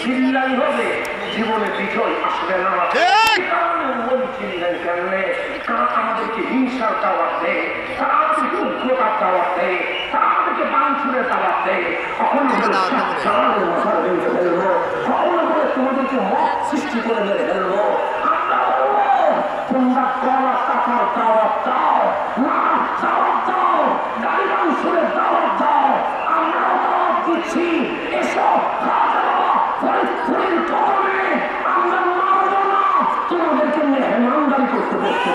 চিল্লাই হবে, জীবনে বিজয় আসবে না। চিল্লেন কেমনে? তারা আমাদেরকে হিংসার দাওয়াত দেয়, তারা আমাদেরকে উগ্রতার দাওয়াত দেয়, তারা আমাদেরকে বাঞ্ছুরের দাওয়াত দেয়। কখনো ফেলবো, কখনো বলে তোমাদেরকে মত সৃষ্টি করে মেরে ফেলবো। আমরা তোমরা কলা টাকার দাওয়াত দাও, না দাওয়াত দাও, গাড়ি বাঞ্ছুরের দাওয়াত দাও, আমরাও দাওয়াত দিচ্ছি। এসব ফরিদপুরের কদমে আমরা মারব না, তোমাদেরকে মেহমানদারি করতে করতে।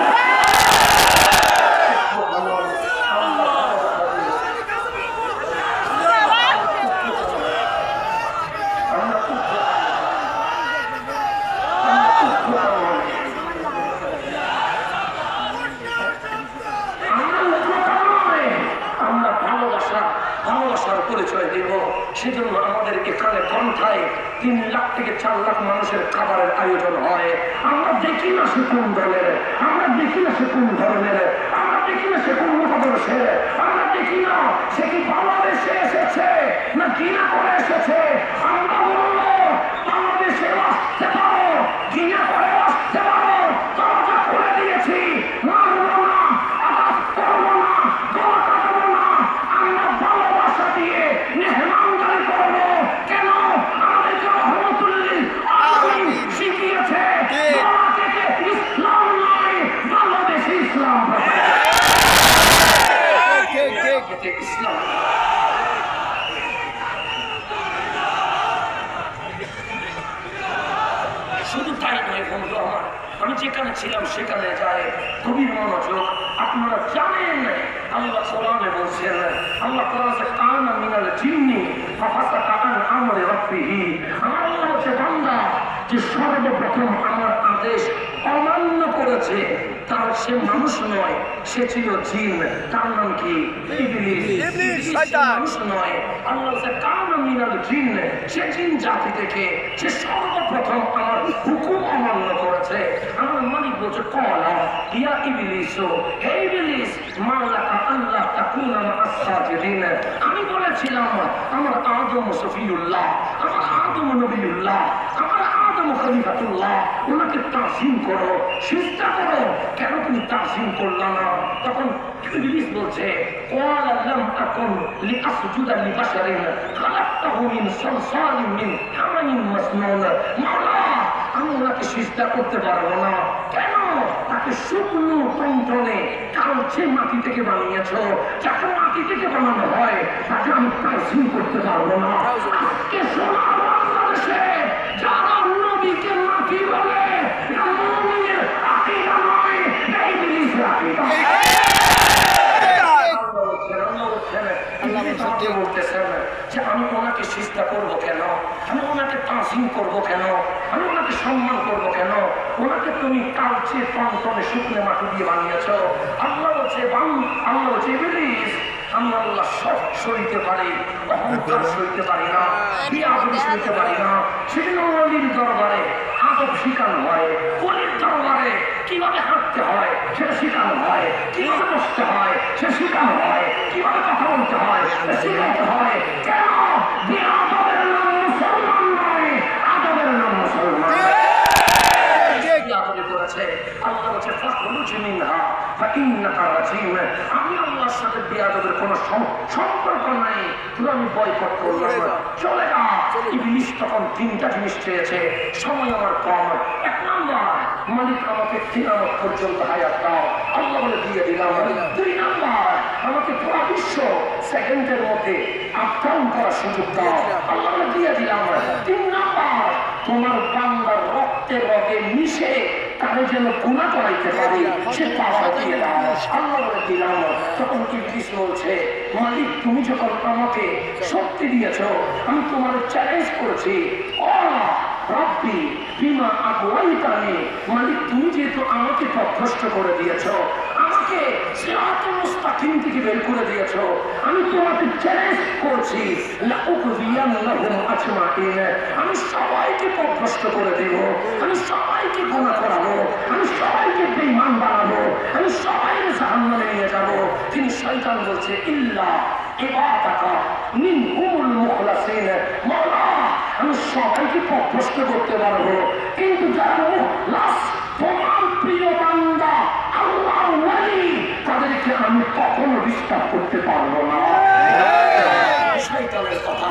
পরিচয় দিব, সেজন্য আমাদের এখানে পন্থায় 3 লাখ থেকে 4 লাখ মানুষের খাবারের আয়োজন হয়। আমরা দেখি না সে কোন দলের, আমরা দেখি না সে কোন ধরনের, আমরা দেখি না সে কোন মতাদর্শের, আমরা দেখি না সে কি বাংলাদেশে এসেছে না ঘৃণা করে এসেছে। আমরা বলবো বাংলাদেশে আসতে পারো, ঘৃণা করে আসতে পারো, দরজা খুলে দিয়েছি, মারবো না, আঘাত করবো না, গলা কাটবো না, আমরা ভালোবাসা দিয়ে মেহমানদারি করবো। কেন? আমাদেরকে রহমতুল্লিল আলামিন শিখিয়েছে ইসলাম নয়, বাংলাদেশে ইসলাম ইসলাম। শুধু তাই নয় বন্ধু আমার, আমি যেখানে ছিলাম সেখানে যায় গভীর মনোযোগ। আপনারা জানেন আল্লাহ কোরআনে বলছেন, আল্লাহ কোরআনে কানা মিনাল জিন্নি ফাফাসাকা আন আমরি রাব্বিহি। আমার আল্লাহ হচ্ছে বান্দা যে সর্বপ্রথম আমার আদেশ অমান্য করেছে, তার সে মানুষ নয়, সে ছিল জিন। তার নাম কি? ইবলিস। মানুষ নয়। আল্লাহ বলছে কানা মিনাল জিন, সে জিন জাতি থেকে সে সর্বপ্রথম আমার হুকুম অমান্য করেছে। আমার মালিক বলছে কলা ইয়া ইবলিস, হে ইবলিস মা লাকা আল্লাহ তাকুনা মা'আস সাজিদিন। আমি বলেছিলাম আমার আদম সফিউল্লাহ, আমার আদম নবিউল্লাহ, আমার আদম খলিফাতুল্লাহ, ওনাকে তাজিম করো, সিজদা করো। কেন তুমি তাজিম করলা না? তখন ইবলিস বলছে ক্বালা লাম আকুন লিআসজুদা লিবাশারিন খালাকতাহু মিন সালসালিন মিন হামাইন মাসনুন। মাওলা, আমি ওনাকে সিজদা করতে পারবো না। কেন? তাকে শুকনো টনটনে কালচে মাটি থেকে বানিয়েছ। যাকে মাটি থেকে বানানো হয় তাকে আমি তাজিম করতে পারবো না। আজকে সোনা বাংলাদেশে যারা নবীকে মাটি বলে, এটা মুমিনের আকীদা নয়, এটা ইবলিসের আকীদা। আমি ওনাকে সিজদা করবো কেন? আমি ওনাকে তাজিম করবো কেন? আমি ওনাকে সম্মান করবো কেন? ওনাকে তুমি কালচে টনটনে শুকনো মাটি দিয়ে বানিয়েছ। আল্লাহ বলছে আল্লাহ বলছে ইবলিস, আমি আল্লাহ সব সইতে পারি, অহংকার সইতে পারি না, বিয়াদবি সইতে পারি না। সেদিন ওলির দরবারে আদব শিখানো হয়, ওলির দরবারে কিভাবে হাঁটতে হয় সেটা শিখানো হয়, কিভাবে বসতে হয় সে শিখানো হয়, কিভাবে কথা বলতে হয় শিখাতে হয়। কেন? বিয়াদবের নাম মুসলমান নয়, আদবের নাম মুসলমান। আল্লাহ বলছে ফাখরুজ মিনহা ফাইন্নাকা রাজিম। আমি আল্লাহর সাথে বিয়াদবের কোনো সম্পর্ক নাই, শুধু আমি বয়কট করলাম, চলে যা। ইবলিস তখন 3টা জিনিস চেয়েছে, সময় আমার কম। 1 নাম্বার, মালিক আমাকে কিয়ামত পর্যন্ত হায়াত দাও, আল্লাহ বলে দিয়ে দিলাম। 2 নাম্বার, আমাকে পুরো বিশ্ব সেকেন্ডের মধ্যে আক্রমণ করার সুযোগ দাও, আল্লাহ বলে দিয়ে দিলাম। 3 নাম্বার, তোমার বান্দার রক্তের রগে মিশে তাদের যেন গুনাহ করাইতে পারি সে পাওয়া দিয়ে দাও, আল্লাহ বলে দিলাম। তখন ইবলিস বলছে মালিক, তুমি যখন আমাকে শক্তি দিয়েছ, আমি তোমার চ্যালেঞ্জ করেছি, রব্বি বিমা আগওয়াইতানি, মালিক তুমি যেহেতু আমাকে পথভ্রষ্ট করে দিয়েছ, আমাকে সিরাতুল মুস্তাকিম থেকে বের করে দিয়েছ, আমি তোমাকে চ্যালেঞ্জ করছি লাউযিয়ান্নাহুম আজমাইন, আমি সবাইকে পথভ্রষ্ট করে দেব, আমি সবাইকে গুনাহ করাবো, আমি সবাইকে বেঈমান বানাবো, আমি সবাইকে জাহান্নামে নিয়ে যাব। তিনি শয়তান বলছে ইল্লা ইবাদাকা মিনহুমুল মুখলাসিন, মাওলা আমি সবাইকে প্রশ্ন করতে পারবো, কিন্তু যারা তোমার প্রিয় বান্দা আল্লাহ ওয়ালি তাদেরকে আমি কখনো ডিস্টার্ব করতে পারবো না। শয়তানের কথা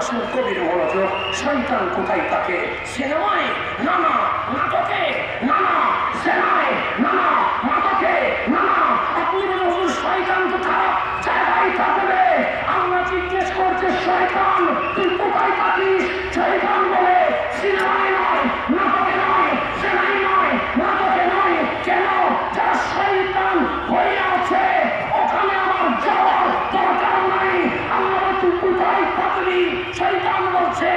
আসলে কবির মনোযোগ। শয়তান কোথায় থাকে? সিনেমায় না, না নাটকে না, না সেনায় না, না নাটকে না, না। আপনি বলুন শয়তান তো খারাপ জায়গায় থাকবে। আমরা জিজ্ঞেস করছে শয়তান তুই কোথায় থাকিস? শয়তান বলে সিনেমায় নয়, নাটকে নয়, সেনায় নয়, নাটকে নয়। কেন? যারা শয়তান হয়ে আছে ওখানে আমার যাওয়ার দরকার নাই। আমরা তুই কোথায় থাকবি? শয়তান বলছে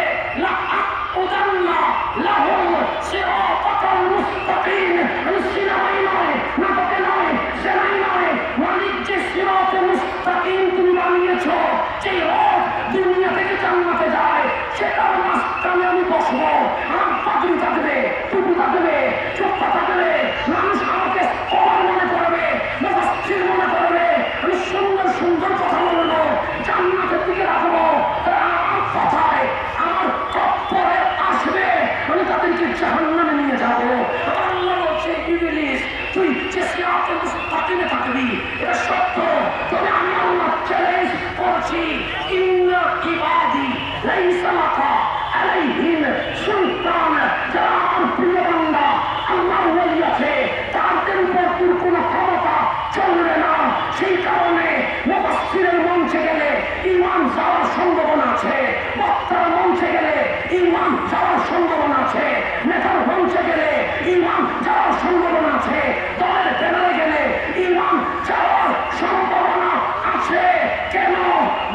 সিনেমায় নয়, নাটকে নয়, সেনাই নয়, মালিক যে সিরাতে মুস্তাকিম তুমি বানিয়েছ, যে রথ দুনিয়া থেকে জান্নাতে যায় সেটার মাঝখানে আমি বসবো। আমার পাগড়ি থাকবে, টুপি থাকবে, চোখটা থাকবে, মানুষ আমাকে স্কলার মনে করবে, মুফাসসির মনে করবে, আমি সুন্দর সুন্দর কথা বলবো, জান্নাতের দিকে রাখবো। আমার কথায় আমার কপ্পরে আসবে, আমি তাদেরকে জাহান্নামে নিয়ে যাবো। আল্লাহ বলছে ইবলিস তুই যে সিরাতে মুস্তাকিমে থাকবি এটা সত্য, তবে আমি আল্লাহ চ্যালেঞ্জ করছি ইন্না ইবাদি লাইসা লাকা আলাইহিম সুলতান। যারা আমার প্রিয় বান্দা আল্লাহর ওয়ালি আছে তাদের উপর তোর কোনো ক্ষমতা চলবে না। সেই কারণে মুফাসসিরের মঞ্চে গেলে ঈমান যাওয়ার সম্ভাবনা আছে, বক্তার মঞ্চে গেলে ঈমান যাওয়ার সম্ভাবনা আছে, নেতার মঞ্চে গেলে ঈমান যাওয়ার সম্ভাবনা আছে, দলের ব্যানারে গেলে ঈমান যাওয়ার সম্ভাবনা আছে। কেন?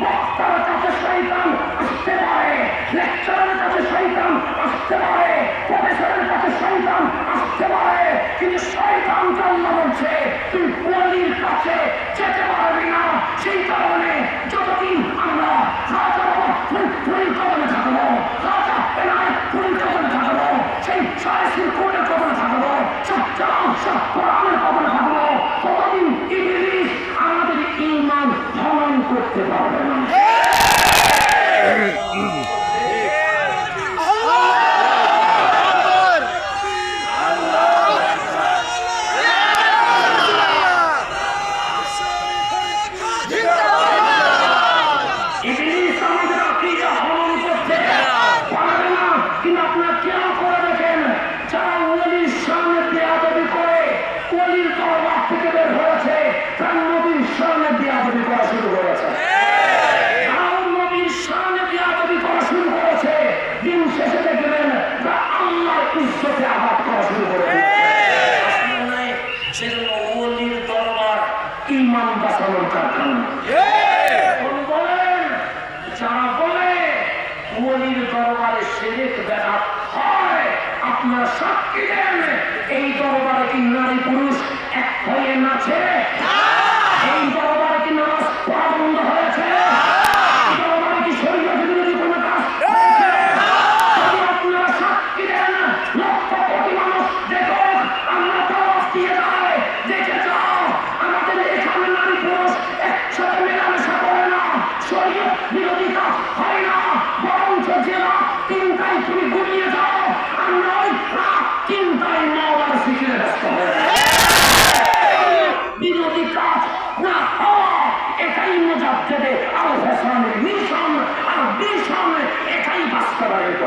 বক্তার কাছে শয়তান আসতে পারে, লেকচারের কাছে শয়তান আসতে পারে, প্রফেসরের কাছে শয়তান আসতে পারে, কিন্তু শয়তানকে আল্লাহ বলছে তুই ওয়ালির কাছে যেতে পারবি না। সেই কারণে যতদিন আমরা রাজা বাবা ফুল কদমে থাকবো, রাজা এনায় ফুল কদমে থাকবো, সেই সায়াসির কোর্টের কদমে থাকবো, সব জালাল সব কোরআনের কদমে থাকবো, ততদিন ইবলিস আমাদের ঈমান ভঙ্গ করতে পারবে না। সেজন্য ওলির দরবার ঈমান বাঁচানোর কারখানা। যারা বলে ওলির দরবারে শিরক বেদাত হয়, আপনারা সাক্ষী দেন এই দরবারে কি নারী পুরুষ এক হয়ে নাচে? এই দরবারে কি নামাজ পড়া বন্ধ হয়েছে? এই দরবারে কি শরীয়ত বিরোধী কোনো কাজ হয়েছে? আপনারা সাক্ষী দেন, লক্ষ কোটি মানুষ দেখো আমরা দাওয়াত দিয়ে যাই, দেখে যাও আমাদের এখানে নারী পুরুষ একসাথে মেলামেশা করে না, শরীয়ত বিরোধী কাজ হয় না, বরঞ্চ জেলা তিনটায় তুমি ঘুমিয়ে যাও, আর নয় রাত তিনটায় মাওলার জিকিরে ব্যস্ত হয়ে বিরোধী কাজ না হওয়া। এটাই মুজাদ্দিদে আল হাসানের মিশন, আর মিশন এটাই বাস্তবায়িত।